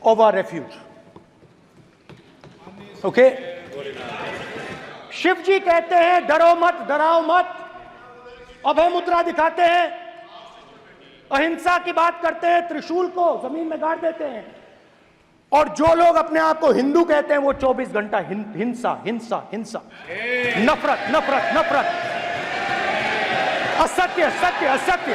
of our refuge. Okay? Shiv जी कहते हैं डरो मत, डराओ मत, अभय मुद्रा दिखाते हैं, अहिंसा की बात करते हैं, त्रिशूल को जमीन में गाड़ देते हैं, और जो लोग अपने आप को हिंदू कहते हैं वो 24 घंटा हिंसा हिंसा हिंसा, नफरत नफरत नफरत, असत्य सत्य असत्य।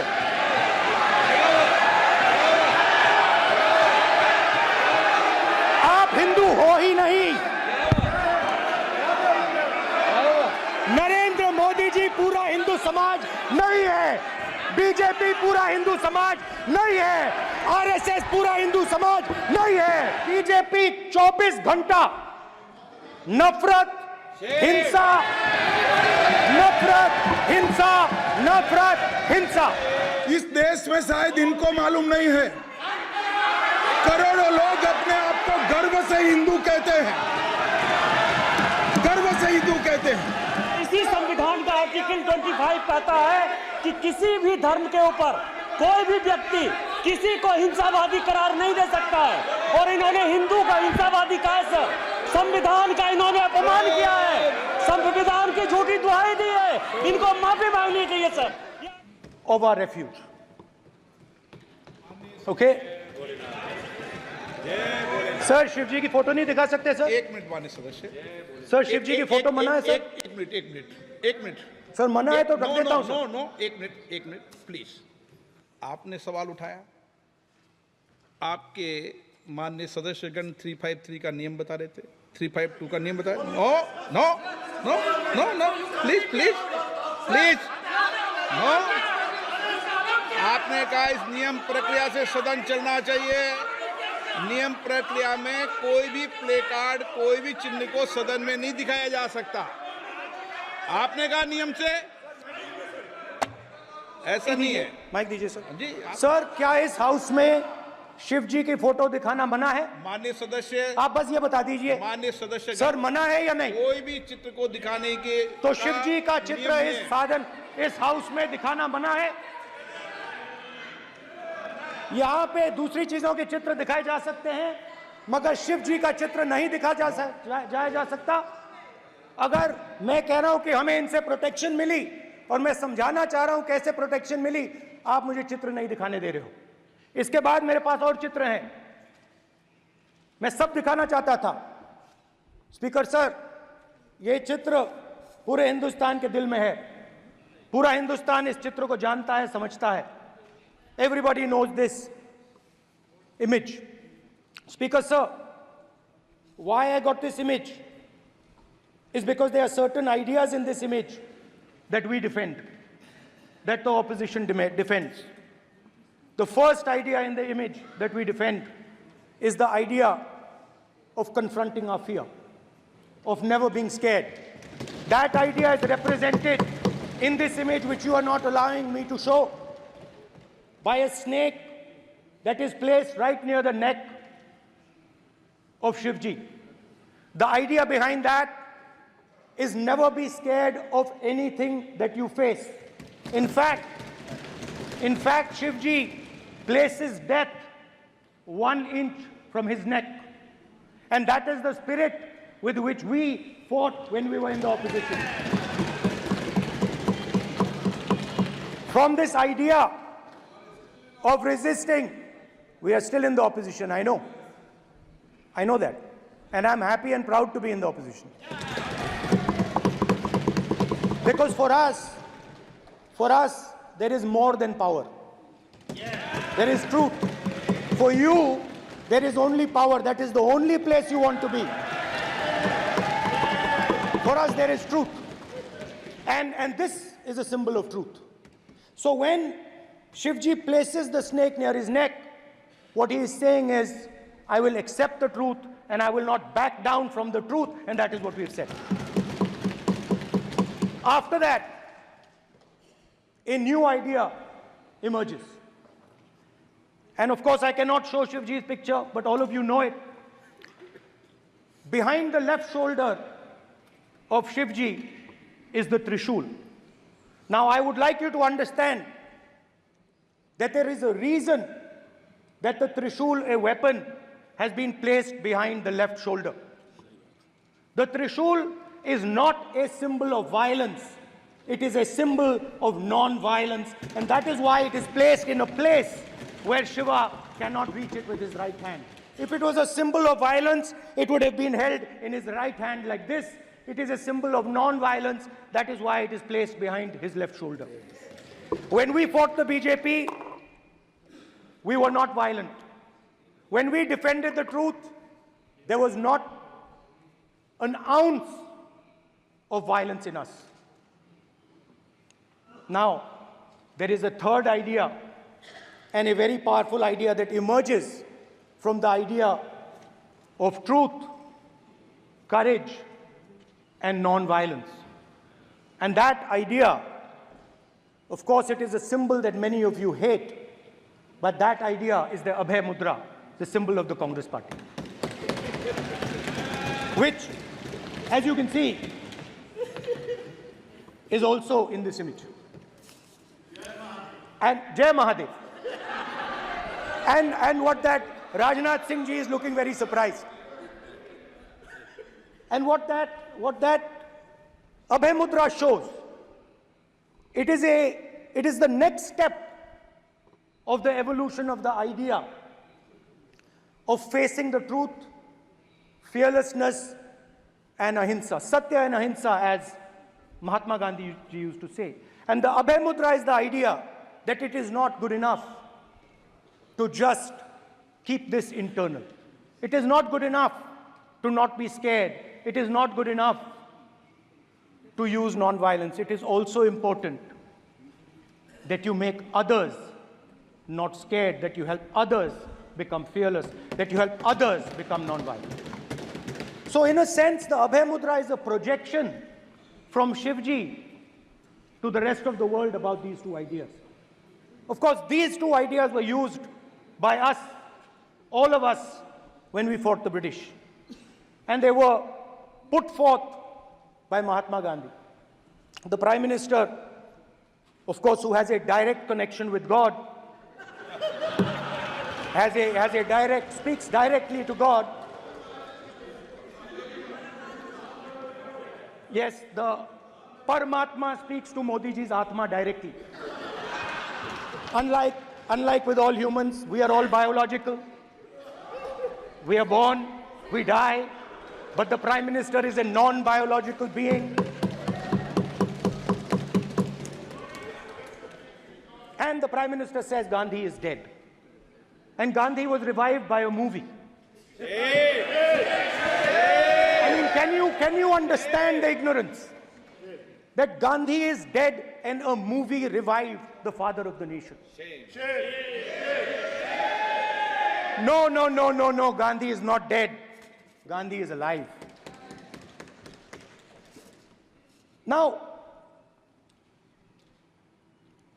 आप हिंदू हो ही नहीं। नरेंद्र मोदी जी पूरा हिंदू समाज नहीं है, बीजेपी पूरा हिंदू समाज नहीं है, आरएसएस पूरा हिंदू समाज नहीं है। बीजेपी 24 घंटा नफरत हिंसा नफरत हिंसा नफरत हिंसा। इस देश में शायद इनको मालूम नहीं है, करोड़ों लोग अपने आप को गर्व से हिंदू कहते हैं, गर्व से हिंदू कहते हैं। इसी संविधान का आर्टिकल 25 कहता है कि किसी भी धर्म के ऊपर कोई भी व्यक्ति किसी को हिंसावादी करार नहीं दे सकता है, और इन्होंने हिंदू का हिंसावादी कहा है सर। संविधान का इन्होंने अपमान किया है, संविधान की झूठी दुहाई दी है, इनको माफी मांगनी चाहिए sir. Of our refuge. Okay? Sir Shiv ji की फोटो नहीं दिखा सकते सर? एक मिनट माननीय सदस्य, सर शिव जी की फोटो मना है सर? एक मिनट सर मना है तो रख देता हूं सर। नो, एक मिनट प्लीज। आपने सवाल उठाया, आपके माननीय सदस्यगण 353 का नियम बता रहे थे, 352 का नियम बताया। No no no no no, please please please, no. आपने कहा इस नियम प्रक्रिया से सदन चलना चाहिए। नियम प्रक्रिया में कोई भी प्ले कार्ड, कोई भी चिन्ह को सदन में नहीं दिखाया जा सकता। आपने कहा नियम से, ऐसा नहीं है। माइक दीजिए सर जी। सर क्या इस हाउस में शिव जी की फोटो दिखाना मना है? माननीय सदस्य, आप बस ये बता दीजिए माननीय सदस्य सर, मना है या नहीं? कोई भी चित्र को दिखाने के तो शिव जी का चित्र नियम इस है। साधन इस हाउस में दिखाना मना है? यहाँ पे दूसरी चीजों के चित्र दिखाए जा सकते हैं, मगर शिव जी का चित्र नहीं दिखा जाया जा सकता। अगर मैं कह रहा हूं कि हमें इनसे प्रोटेक्शन मिली, और मैं समझाना चाह रहा हूं कैसे प्रोटेक्शन मिली, आप मुझे चित्र नहीं दिखाने दे रहे हो। इसके बाद मेरे पास और चित्र हैं, मैं सब दिखाना चाहता था। स्पीकर सर, ये चित्र पूरे हिंदुस्तान के दिल में है, पूरा हिंदुस्तान इस चित्र को जानता है, समझता है। Everybody knows this image. Speaker sir, why I got this image is because there are certain ideas in this image that we defend, that the opposition defends. The first idea in the image that we defend is the idea of confronting our fear, of never being scared. That idea is represented in this image, which you are not allowing me to show, by a snake that is placed right near the neck of Shivji. The idea behind that is never be scared of anything that you face. In fact, Shivji places death 1 inch from his neck. And that is the spirit with which we fought when we were in the opposition. From this idea of resisting, we are still in the opposition, I know. I know that. And I'm happy and proud to be in the opposition. Because for us, there is more than power. There is truth. For you, there is only power. That is the only place you want to be. For us, there is truth. And this is a symbol of truth. So when Shivji places the snake near his neck, what he is saying is, I will accept the truth and I will not back down from the truth, and that is what we have said. After that, a new idea emerges. And of course, I cannot show Shivji's picture, but all of you know it. Behind the left shoulder of Shivji is the Trishul. Now, I would like you to understand that there is a reason that the Trishul, a weapon, has been placed behind the left shoulder. The Trishul is not a symbol of violence. It is a symbol of non-violence, and that is why it is placed in a place where Shiva cannot reach it with his right hand. If it was a symbol of violence, it would have been held in his right hand like this. It is a symbol of non-violence. That is why it is placed behind his left shoulder. When we fought the BJP, we were not violent. When we defended the truth, there was not an ounce of violence in us. Now, there is a third idea, and a very powerful idea that emerges from the idea of truth, courage, and non-violence. And that idea, of course, it is a symbol that many of you hate, but that idea is the Abhay Mudra, the symbol of the Congress Party, which, as you can see, is also in this image. And Jai Mahadev. And what that Rajnath Singh ji is looking very surprised. And what that Abhay Mudra shows, it is the next step of the evolution of the idea of facing the truth, fearlessness, and ahimsa. Satya and ahimsa, as Mahatma Gandhi ji used to say. And the Abhay Mudra is the idea that it is not good enough to just keep this internal. It is not good enough to not be scared. It is not good enough to use non-violence. It is also important that you make others not scared, that you help others become fearless, that you help others become non-violent. So in a sense, the Abhay Mudra is a projection from Shivji to the rest of the world about these two ideas. Of course, these two ideas were used by us, all of us, when we fought the British. And they were put forth by Mahatma Gandhi. The Prime Minister, of course, who has a direct connection with God, speaks directly to God. Yes, the Paramatma speaks to Modi ji's Atma directly. Unlike with all humans, we are all biological. We are born, we die, but the Prime Minister is a non-biological being. And the Prime Minister says Gandhi is dead. And Gandhi was revived by a movie. I mean, can you understand the ignorance? That Gandhi is dead and a movie revived the father of the nation. No, Gandhi is not dead. Gandhi is alive. Now,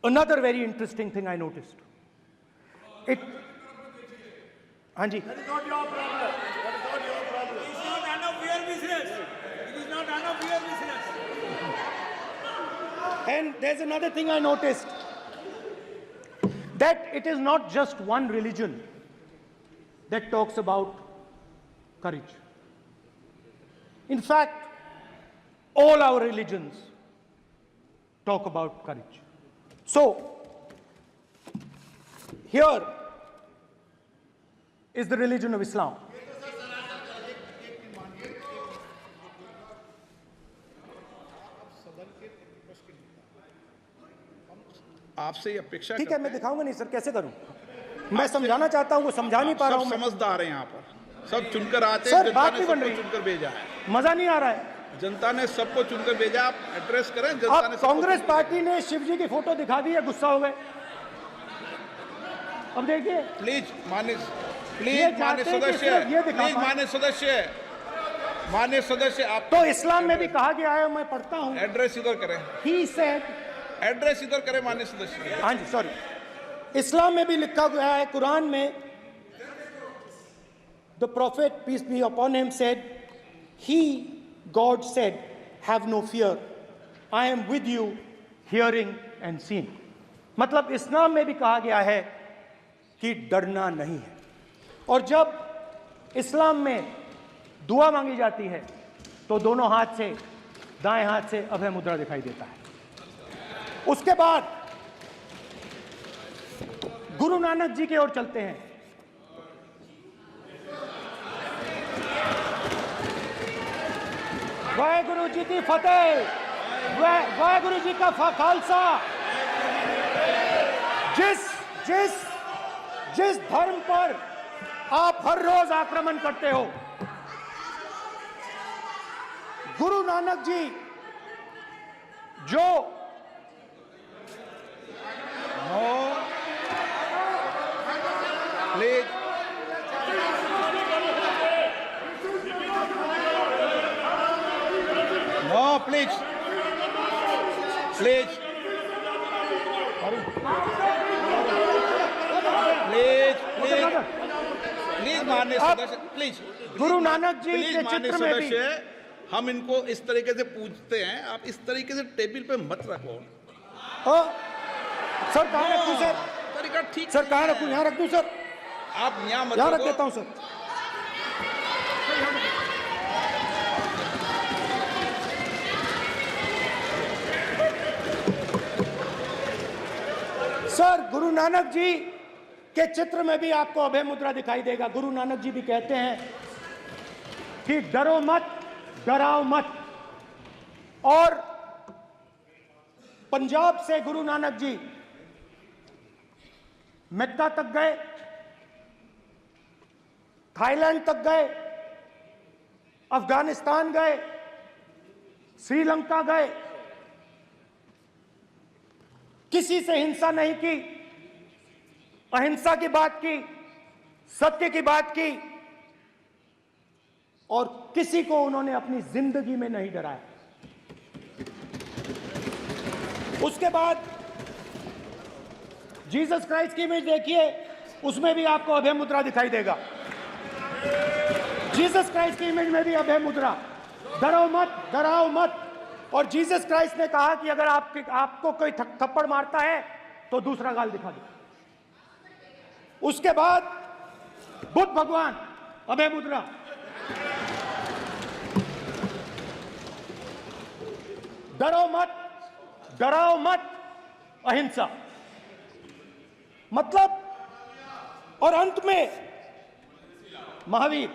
another very interesting thing I noticed. Hanji. That is not your problem. That is not your problem. It is not none of your business. It is not none of your business. And there's another thing I noticed, that it is not just one religion that talks about courage. In fact, all our religions talk about courage. So, here is the religion of Islam. आपसे ये अपेक्षा ठीक है, मैं दिखाऊंगा नहीं sir, कैसे करूं? मैं समझाना चाहता हूं, वो समझा नहीं पा रहा हूं। सब समझदार हैं यहाँ पर, सब चुनकर आते हैं। सर, जनता बात ने नहीं बन सबको रही। चुनकर भेजा है। मजा नहीं आ रहा है। जनता ने सबको चुनकर भेजा, आप एड्रेस करें। जनता ने अब कांग्रेस पार्टी ने शिवजी की फोटो दिखा दी है, गुस्सा हो गए। अब देखिए, प्लीज मान्य सदस्य आप तो इस्लाम में भी कहा गया है, मैं पढ़ता हूं। एड्रेस इधर करें, He said, एड्रेस इधर करें मान्य सदस्य। हाँ जी, सॉरी, इस्लाम में भी लिखा गया है, कुरान में, the prophet peace be upon him said, God said, have no fear, I am with you, hearing and seeing. मतलब इस्लाम में भी कहा गया है कि डरना नहीं है। और जब इस्लाम में दुआ मांगी जाती है तो दोनों हाथ से, दाएं हाथ से अभय मुद्रा दिखाई देता है। उसके बाद गुरु नानक जी की ओर चलते हैं। वाहेगुरु जी की फतेह, वाहेगुरु जी का खालसा। जिस धर्म पर आप हर रोज आक्रमण करते हो, गुरु नानक जी जो please no, please please please please please माननीय सदस्य, please Guru Nanak ji please के माननीय चित्र में भी सदस्य, हम इनको इस तरीके से पूछते हैं, आप इस तरीके से टेबल पे मत रखो। सर कहाँ रखूं सर? तरीका ठीक सर नहीं कहाँ है। रखूं? यहाँ रख दूं सर? आप यहाँ मत यहाँ रख रखो। देता हूं सर। सर गुरु नानक जी के चित्र में भी आपको अभय मुद्रा दिखाई देगा। गुरु नानक जी भी कहते हैं कि डरो मत, डराओ मत। और पंजाब से गुरु नानक जी मेक्का तक गए, थाईलैंड तक गए, अफगानिस्तान गए, श्रीलंका गए, किसी से हिंसा नहीं की, अहिंसा की बात की, सत्य की बात की, और किसी को उन्होंने अपनी जिंदगी में नहीं डराया। उसके बाद जीसस क्राइस्ट की इमेज देखिए, उसमें भी आपको अभय मुद्रा दिखाई देगा। जीसस क्राइस्ट की इमेज में भी अभय मुद्रा, डरो मत, डराओ मत। और जीसस क्राइस्ट ने कहा कि अगर आपको कोई थप्पड़ मारता है तो दूसरा गाल दिखा दो। उसके बाद बुद्ध भगवान, अभय मुद्रा। डरो मत, डराओ मत, अहिंसा। मतलब, और अंत में महावीर,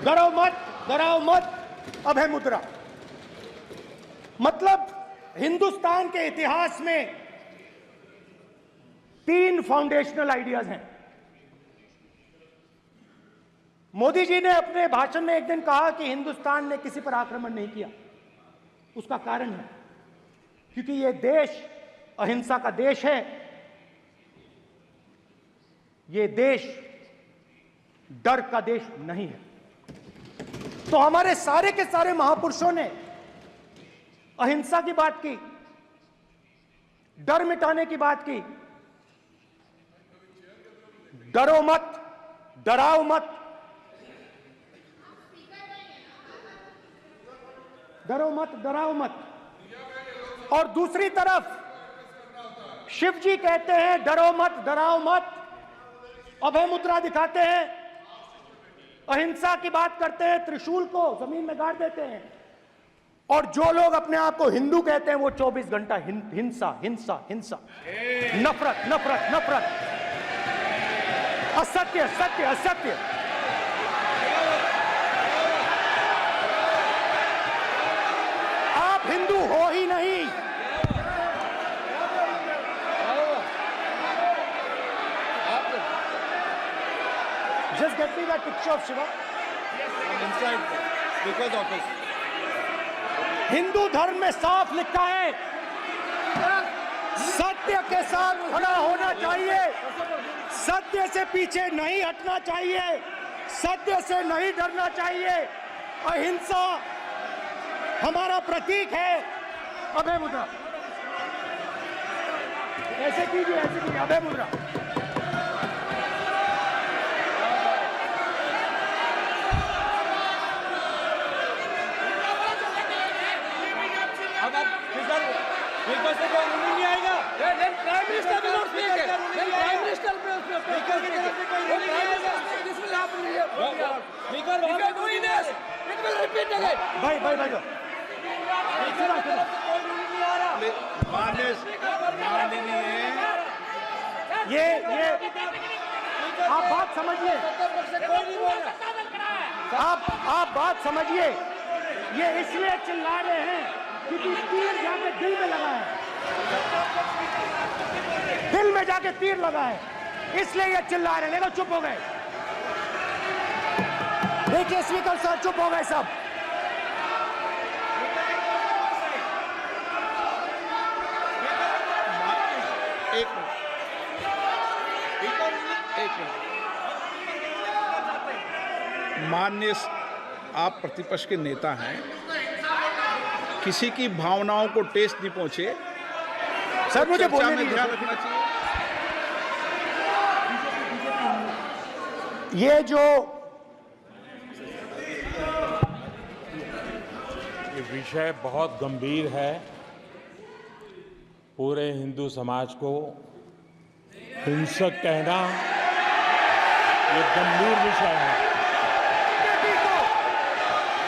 डरो मत, डराओ मत, अभय मुद्रा। मतलब हिंदुस्तान के इतिहास में 3 फाउंडेशनल आइडियाज हैं। मोदी जी ने अपने भाषण में एक दिन कहा कि हिंदुस्तान ने किसी पर आक्रमण नहीं किया। उसका कारण है क्योंकि यह देश अहिंसा का देश है। यह देश डर का देश नहीं है। तो हमारे सारे के सारे महापुरुषों ने अहिंसा की बात की, डर मिटाने की बात की। डरो मत, डराओ मत, डरो मत, डराओ मत। और दूसरी तरफ शिव जी कहते हैं डरो मत, डराओ मत, अभय मुद्रा दिखाते हैं, अहिंसा की बात करते हैं, त्रिशूल को जमीन में गाड़ देते हैं। और जो लोग अपने आप को हिंदू कहते हैं वो 24 घंटा हिंसा, हिंसा, हिंसा, नफरत, नफरत, नफरत, असत्य, सत्य, असत्य। आप हिंदू हो ही नहीं। Just get me that picture of Shiva. Inside speaker's office. Hindu धर्म में साफ लिखा है, सत्य के साथ खड़ा होना चाहिए, सत्य से पीछे नहीं हटना चाहिए, सत्य से नहीं डरना चाहिए। अहिंसा हमारा प्रतीक है। अभय मुद्रा ऐसे कीजिए, ऐसे कीजिए, अभय मुद्रा। स्पीकर से कोई रूलिंग नहीं आएगा। Prime minister will not speak. Then prime minister पे prime minister this will happen. भाई भाई भाई ये आप बात समझिए, आप बात समझिए। ये इसलिए चिल्ला रहे हैं क्योंकि तीर जाके दिल में लगा है, दिल में जाके तीर लगा है, इसलिए ये चिल्ला रहे हैं। नहीं तो चुप हो गए। देखिए स्पीकर साहब चुप हो गए सब। एक मिनट। माननीय आप प्रतिपक्ष के नेता हैं, किसी की भावनाओं को ठेस नहीं पहुंचे। सर मुझे चर्चा बोलने में दीजिए। ध्यान रखना चाहिए। ये जो ये विषय बहुत गंभीर है। पूरे हिंदू समाज को हिंसक कहना ये गंभीर विषय है।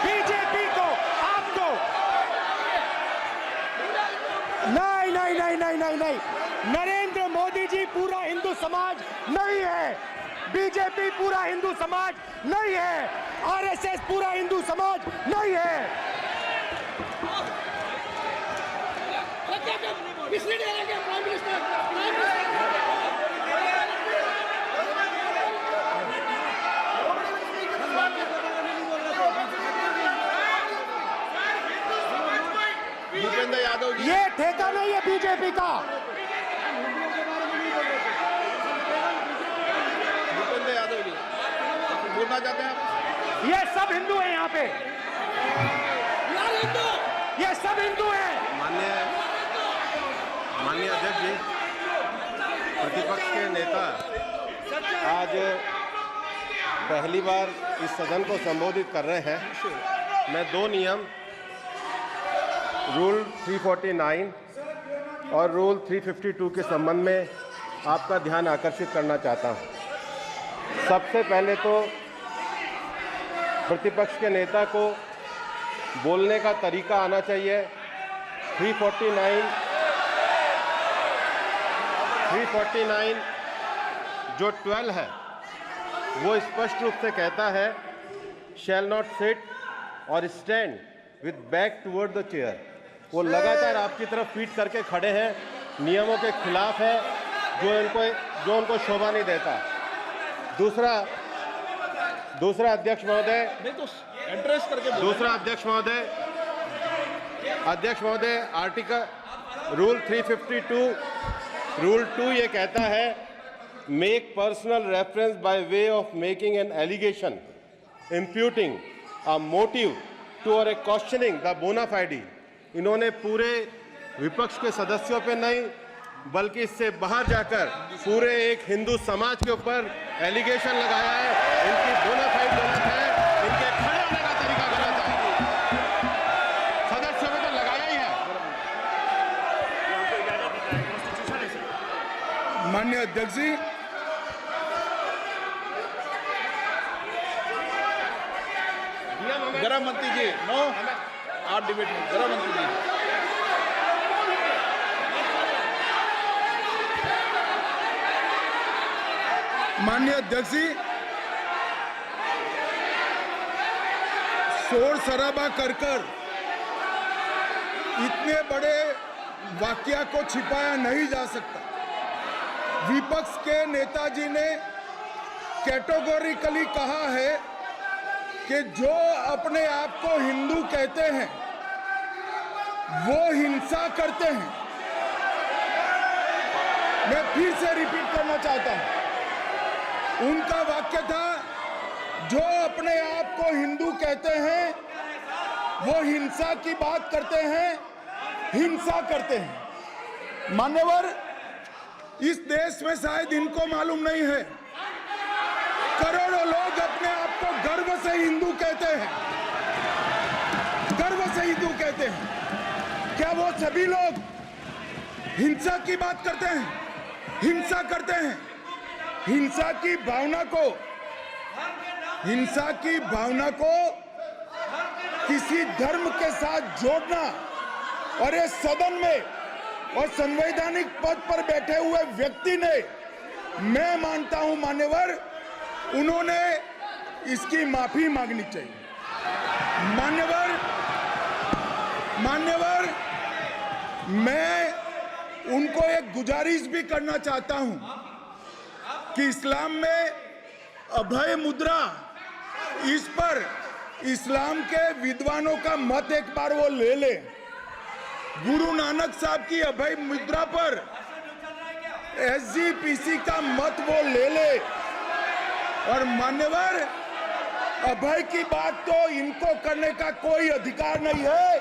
बीजेपी को आपको नहीं, नरेंद्र मोदी जी पूरा हिंदू समाज नहीं है, बीजेपी पूरा हिंदू समाज नहीं है, आरएसएस पूरा हिंदू समाज नहीं है। भूपेंद्र यादव जी, ये ठेका नहीं है बीजेपी का। भूपेंद्र यादव जी बोलना चाहते हैं आप? ये सब हिंदू हैं यहाँ पे, ये सब हिंदू हैं। माननीय अध्यक्ष जी, प्रतिपक्ष के नेता आज पहली बार इस सदन को संबोधित कर रहे हैं। मैं दो नियम रूल 349 और रूल 352 के संबंध में आपका ध्यान आकर्षित करना चाहता हूं। सबसे पहले तो प्रतिपक्ष के नेता को बोलने का तरीका आना चाहिए। 349 जो 12 है वो स्पष्ट रूप से कहता है शैल नॉट सिट और stand with back toward the chair. वो लगातार आपकी तरफ पीठ करके खड़े हैं, नियमों के खिलाफ है, जो उनको शोभा नहीं देता। दूसरा अध्यक्ष महोदय, नहीं तो एड्रेस करके दूसरा अध्यक्ष महोदय आर्टिकल रूल 352 रूल 2 ये कहता है make personal reference by way of making an allegation imputing a motive to और ए क्वेश्चनिंग द बोना फाइडी। इन्होंने पूरे विपक्ष के सदस्यों पे नहीं बल्कि इससे बाहर जाकर पूरे एक हिंदू समाज के ऊपर एलिगेशन लगाया है। इनकी बोना फाइड गलत है, इनके खड़े होने का तरीका गलत है। सदस्यों में तो लगाया ही है। माननीय अध्यक्ष जी, गृह मंत्री जी, नो आप डिबेट में। गृह मंत्री जी, माननीय अध्यक्ष जी, शोर शराबा कर इतने बड़े वाकया को छिपाया नहीं जा सकता। विपक्ष के नेताजी ने कैटेगोरिकली कहा है कि जो अपने आप को हिंदू कहते हैं वो हिंसा करते हैं। मैं फिर से रिपीट करना चाहता हूं, उनका वाक्य था जो अपने आप को हिंदू कहते हैं वो हिंसा की बात करते हैं, हिंसा करते हैं। मान्यवर, इस देश में शायद इनको मालूम नहीं है, करोड़ों लोग अपने आप को गर्व से हिंदू कहते हैं, गर्व से हिंदू कहते हैं। क्या वो सभी लोग हिंसा की बात करते हैं, हिंसा करते हैं? हिंसा की भावना को हिंसा की भावना को किसी धर्म के साथ जोड़ना और ये सदन में और संवैधानिक पद पर बैठे हुए व्यक्ति ने, मैं मानता हूं मान्यवर, उन्होंने इसकी माफी मांगनी चाहिए। मान्यवर, मैं उनको एक गुजारिश भी करना चाहता हूं कि इस्लाम में अभय मुद्रा, इस पर इस्लाम के विद्वानों का मत एक बार वो ले ले। गुरु नानक साहब की अभय मुद्रा पर SGPC का मत वो ले ले। और मान्यवर, अभय की बात तो इनको करने का कोई अधिकार नहीं है।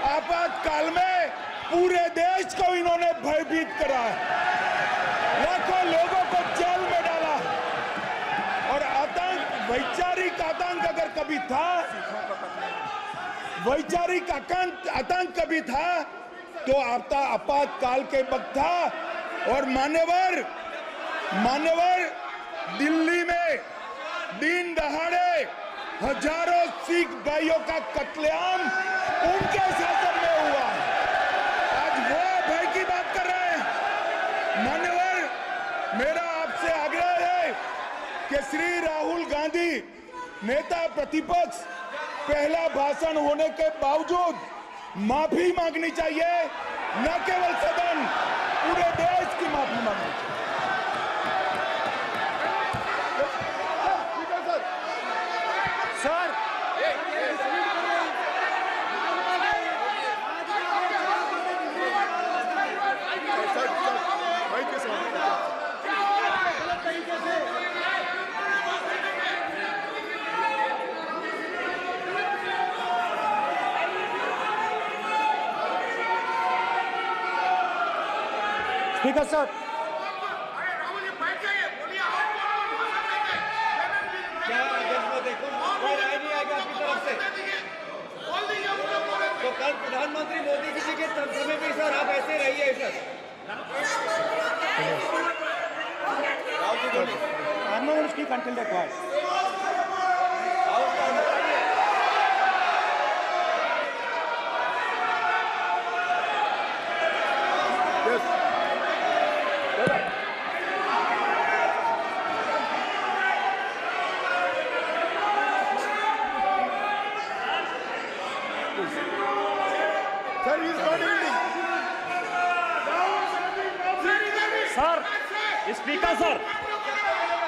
आपातकाल में पूरे देश को इन्होंने भयभीत करा है, लाखों लोगों को जेल में डाला। और आतंक, वैचारिक आतंक अगर कभी था, वैचारिक आतंक कभी था तो आपातकाल के वक्त था। और मान्यवर, दिल्ली में दिन दहाड़े हजारों सिख भाइयों का कत्लेआम उनके शासन में हुआ। आज वो भय की बात कर रहे हैं। मान्यवर, मेरा आपसे आग्रह है कि श्री राहुल गांधी, नेता प्रतिपक्ष, पहला भाषण होने के बावजूद माफी मांगनी चाहिए। न केवल सदन, पूरे देश की माफी मांगनी चाहिए। सर, स्पीकर सर, तो कल प्रधानमंत्री मोदी जी के समय में सर आप ऐसे रहिए sir. I'm not going to speak until they're quiet.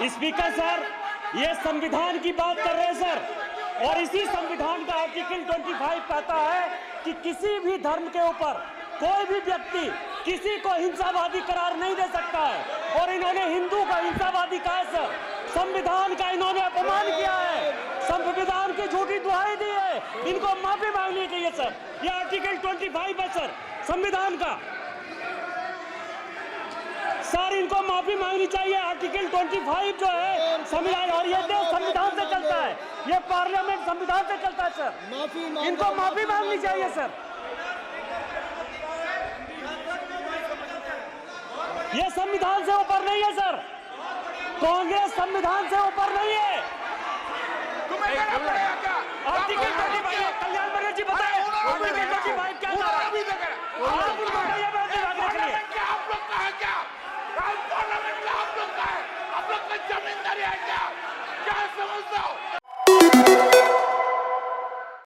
Speaker sir, ये संविधान की बात कर रहे हैं सर, और इसी संविधान का आर्टिकल 25 कहता है कि किसी भी धर्म के ऊपर कोई भी व्यक्ति किसी को हिंसावादी करार नहीं दे सकता है। और इन्होंने हिंदू का हिंसावादी कहा है सर। संविधान का इन्होंने अपमान किया है, संविधान की झूठी दुहाई दी है। इनको माफी मांगनी चाहिए सर। ये आर्टिकल 25 है सर संविधान का। सर, इनको माफी मांगनी चाहिए। आर्टिकल 25 जो है संविधान, और ये देश संविधान से चलता है, ये पार्लियामेंट संविधान से चलता है सर। इनको माफी मांगनी चाहिए सर। ये संविधान से ऊपर नहीं है सर। कांग्रेस संविधान से ऊपर नहीं है। आर्टिकल 25, कल्याण बनर्जी जी बताए आर्टिकल 25 क्या था? आप उनको कहिए क्या आप लोग का है? क्या पार्लियामेंट का आप लोग का है? आप लोग का जमींदारी है क्या? क्या समझते हो?